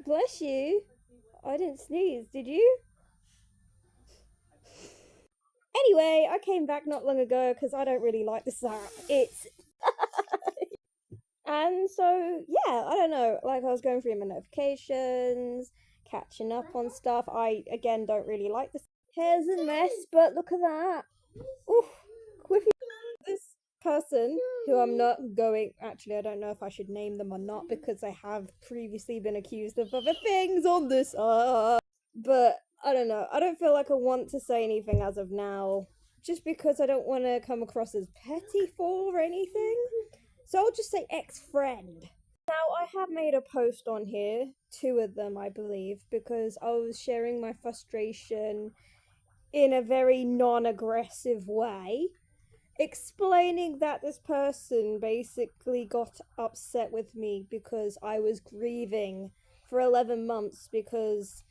Bless you. I didn't sneeze, did you? Anyway, I came back not long ago because I don't really like this app. It's and so yeah, I don't know. Like I was going through my notifications, catching up on stuff. I again don't really like this. Hair's a mess, but look at that. Oof, quiffy. This person who I'm not going. Actually, I don't know if I should name them or not because they have previously been accused of other things on this. But I don't know. I don't feel like I want to say anything as of now, just because I don't want to come across as petty for anything. So I'll just say ex-friend. Now I have made a post on here, two of them I believe, because I was sharing my frustration in a very non-aggressive way, explaining that this person basically got upset with me because I was grieving for 11 months because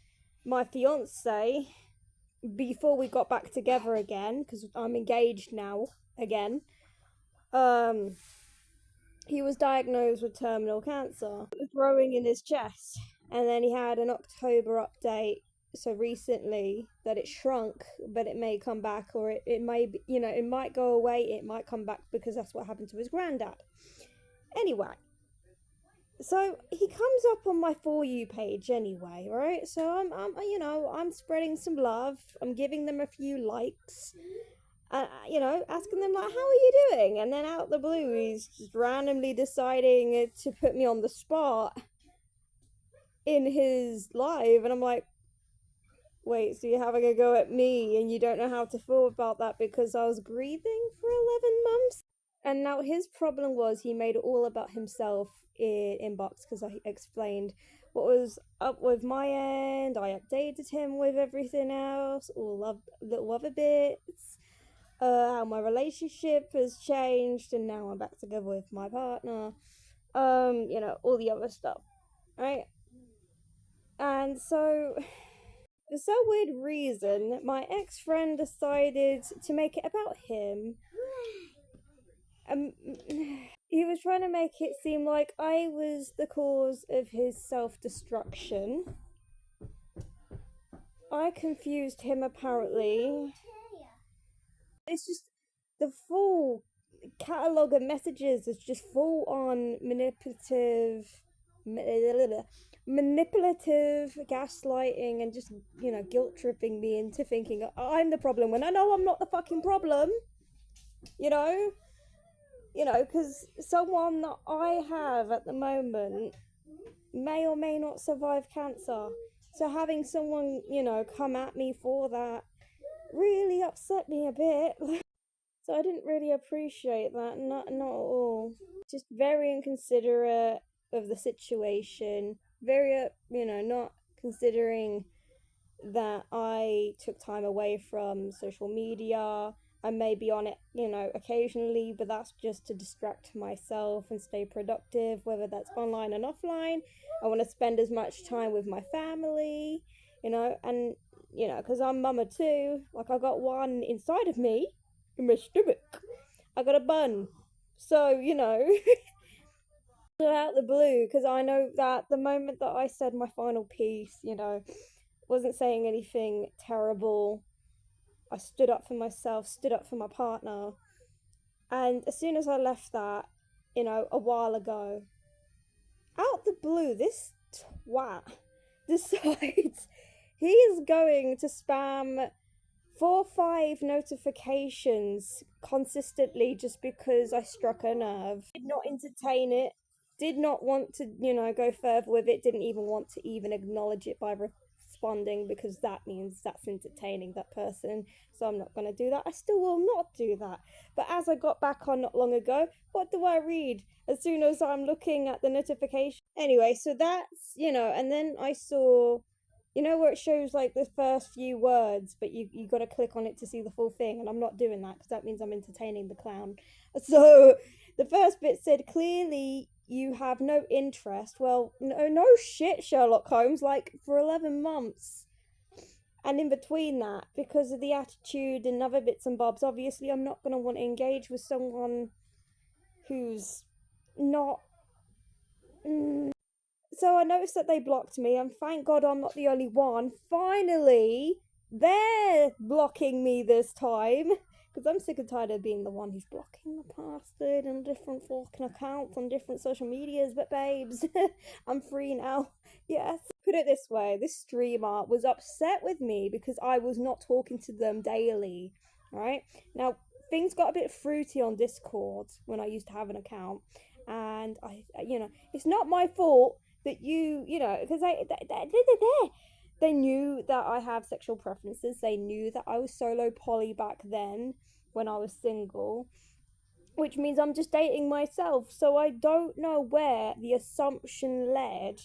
my fiance, before we got back together again, because I'm engaged now again, um, he was diagnosed with terminal cancer. It was growing in his chest, and then he had an October update. So recently that it shrunk, but it may come back, or it may be, it might go away, it might come back because that's what happened to his granddad. Anyway, so he comes up on my For You page anyway, right? So I'm spreading some love. I'm giving them a few likes. Asking them like, "How are you doing?" And then out the blue, he's just randomly deciding to put me on the spot in his live, and I'm like, "Wait, so you're having a go at me, and you don't know how to feel about that because I was grieving for 11 months?" And now his problem was he made it all about himself in inbox because I explained what was up with my end. I updated him with everything else, all of little other bits, how my relationship has changed, and now I'm back together with my partner. All the other stuff, right? And so, for some weird reason, my ex friend decided to make it about him. Um, he was trying to make it seem like I was the cause of his self destruction. I confused him apparently. It's just the full catalogue of messages is just full on manipulative gaslighting and just guilt tripping me into thinking I'm the problem when I know I'm not the fucking problem. You know, because someone that I have at the moment may or may not survive cancer. So having someone, come at me for that really upset me a bit. So I didn't really appreciate that, not at all. Just very inconsiderate of the situation. Very, not considering that I took time away from social media. I may be on it, occasionally, but that's just to distract myself and stay productive, whether that's online and offline. I want to spend as much time with my family, and, because I'm mama too. Like, I got one inside of me in my stomach. I got a bun. So, out the blue, because I know that the moment that I said my final piece, wasn't saying anything terrible. I stood up for myself, stood up for my partner. And as soon as I left that, a while ago, out the blue, this twat decides he's going to spam 4 or 5 notifications consistently just because I struck a nerve. Did not entertain it. Did not want to, go further with it. Didn't even want to even acknowledge it by responding because that means that's entertaining that person. So I'm not going to do that. I still will not do that. But as I got back on not long ago, what do I read? As soon as I'm looking at the notification. Anyway, so that's, and then I saw where it shows like the first few words, but you got to click on it to see the full thing, and I'm not doing that because that means I'm entertaining the clown. So the first bit said clearly you have no interest. Well, no shit, Sherlock Holmes. Like for 11 months, and in between that, because of the attitude and other bits and bobs, obviously I'm not going to want to engage with someone who's not. so I noticed that they blocked me, and thank God I'm not the only one. Finally, they're blocking me this time. Because I'm sick and tired of being the one who's blocking the bastard on different fucking accounts on different social medias. But babes, I'm free now. Yes. Put it this way, this streamer was upset with me because I was not talking to them daily. Right? Now, things got a bit fruity on Discord when I used to have an account. And it's not my fault that because they knew that I have sexual preferences. They knew that I was solo poly back then when I was single, which means I'm just dating myself. So I don't know where the assumption led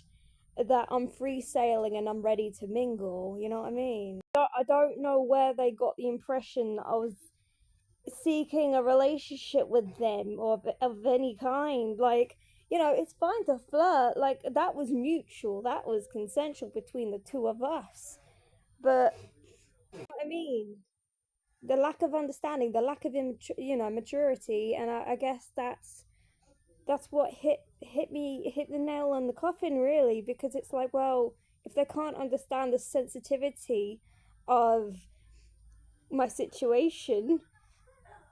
that I'm free sailing and I'm ready to mingle. You know what I mean? I don't know where they got the impression that I was seeking a relationship with them or of any kind. Like, it's fine to flirt. Like, that was mutual, that was consensual between the two of us. But, I mean, the lack of understanding, the lack of maturity, and I guess that's what hit the nail on the coffin, really, because it's like, well, if they can't understand the sensitivity of my situation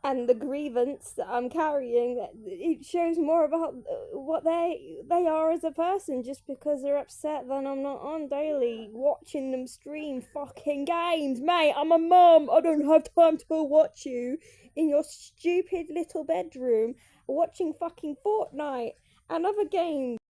and the grievance that I'm carrying, it shows more about what they are as a person, just because they're upset that I'm not on daily watching them stream fucking games. Mate, I'm a mum. I don't have time to watch you in your stupid little bedroom watching fucking Fortnite and other games.